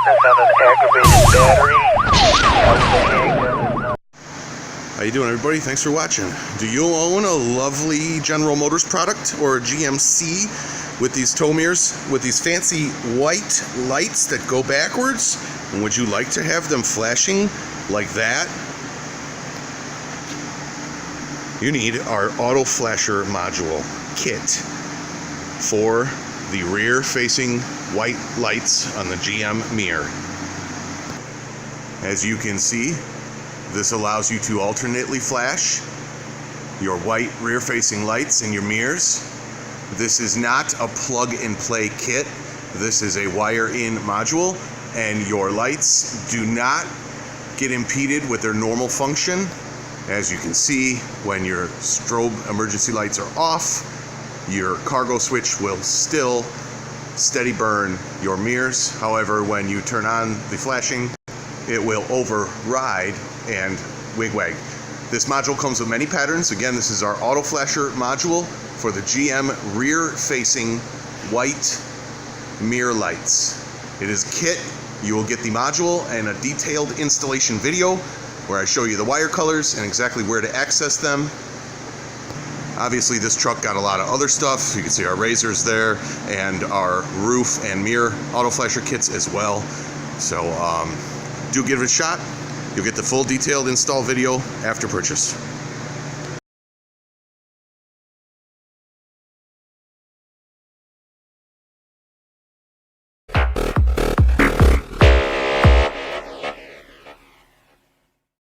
on an aggravated battery. How you doing, everybody? Thanks for watching. Do you own a lovely General Motors product or a GMC with these tow mirrors with these fancy white lights that go backwards? And would you like to have them flashing like that? You need our auto flasher module kit for the rear facing white lights on the GM mirror. As you can see, this allows you to alternately flash your white rear facing lights in your mirrors. This is not a plug and play kit. This is a wire in module, and your lights do not get impeded with their normal function. As you can see, when your strobe emergency lights are off, your cargo switch will still steady burn your mirrors. However, when you turn on the flashing, it will override and wig-wag. This module comes with many patterns. Again, this is our auto flasher module for the GM rear-facing white mirror lights. It is a kit. You will get the module and a detailed installation video where I show you the wire colors and exactly where to access them. Obviously, this truck got a lot of other stuff. You can see our razors there and our roof and mirror auto flasher kits as well. So do give it a shot. You'll get the full detailed install video after purchase.